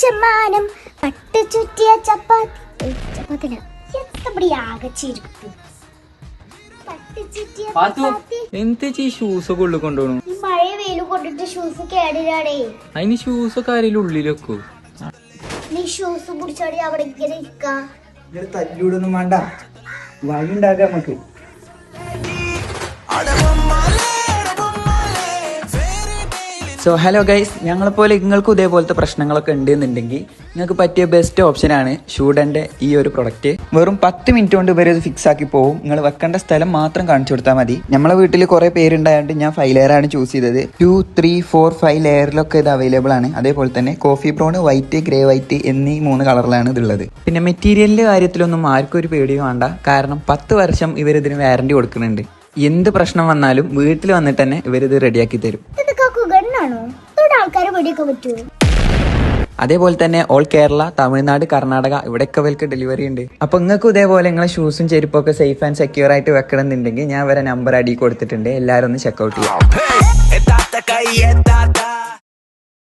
ചെമ്മാനം പട്ട് ചുറ്റിയ ചപ്പാത്തി ചപ്പാത്തില എത്തപ്പടിയാകെ ചിരിപ്പ്. പട്ട് ചുറ്റിയ ചപ്പാത്തി. എന്താ ഷൂസ് ഒക്കെ ഉള്ളിൽ കൊണ്ടുപോകണം? ഈ മഴ വെയില് കൊണ്ടിട്ട് ഷൂസ് കേടില്ലാടേ. അതിന് ഷൂസ് ഒക്കെ ആരെങ്കിലും ഉള്ളിൽ വെക്കൂ. നീ ഷൂസ് പിടിച്ചോടി അവിടെ ഇങ്ങനെ ഇരിക്ക. തല്ലൂടൊന്നും വേണ്ട, വഴി ഉണ്ടാക്കാം നമുക്ക്. സോ ഹലോ ഗൈസ്, ഞങ്ങളെപ്പോലെ നിങ്ങൾക്കും ഇതേപോലത്തെ പ്രശ്നങ്ങളൊക്കെ ഉണ്ടെന്നുണ്ടെങ്കിൽ നിങ്ങൾക്ക് പറ്റിയ ബെസ്റ്റ് ഓപ്ഷനാണ് ഷൂഡൻ്റെ ഈ ഒരു പ്രൊഡക്റ്റ്. വെറും 10 മിനിറ്റ് കൊണ്ട് ഇവരത് ഫിക്സ് ആക്കി പോകും. നിങ്ങൾ വെക്കേണ്ട സ്ഥലം മാത്രം കാണിച്ചു കൊടുത്താൽ മതി. നമ്മളെ വീട്ടിൽ കുറേ പേരുണ്ടായതുകൊണ്ട് ഞാൻ 5 ലെയറാണ് ചൂസ് ചെയ്തത്. 2, 3, 4, 5 ലെയറിലൊക്കെ ഇത് അവൈലബിൾ ആണ്. അതേപോലെ തന്നെ coffee brown, white, grey white എന്നീ 3 കളറിലാണ് ഇതുള്ളത്. പിന്നെ മെറ്റീരിയലിൻ്റെ കാര്യത്തിലൊന്നും ആർക്കും ഒരു പേടി വേണ്ട, കാരണം 10 വർഷം ഇവരിതിന് വാറണ്ടി കൊടുക്കുന്നുണ്ട്. എന്ത് പ്രശ്നം വന്നാലും വീട്ടിൽ വന്നിട്ട് തന്നെ ഇവരിത് റെഡിയാക്കി തരും. അതേപോലെ തന്നെ ഓൾ കേരള, തമിഴ്നാട്, കർണാടക ഇവിടെയൊക്കെ ഇവർക്ക് ഡെലിവറി ഉണ്ട്. അപ്പൊ നിങ്ങൾക്കും ഇതേപോലെ നിങ്ങളെ ഷൂസും ചെരുപ്പൊക്കെ സേഫ് ആൻഡ് സെക്യൂർ ആയിട്ട് വെക്കണം എന്നുണ്ടെങ്കിൽ ഞാൻ വരെ നമ്പർ അടി കൊടുത്തിട്ടുണ്ട്. എല്ലാവരും ഒന്ന് ചെക്കൗട്ട് ചെയ്യാം.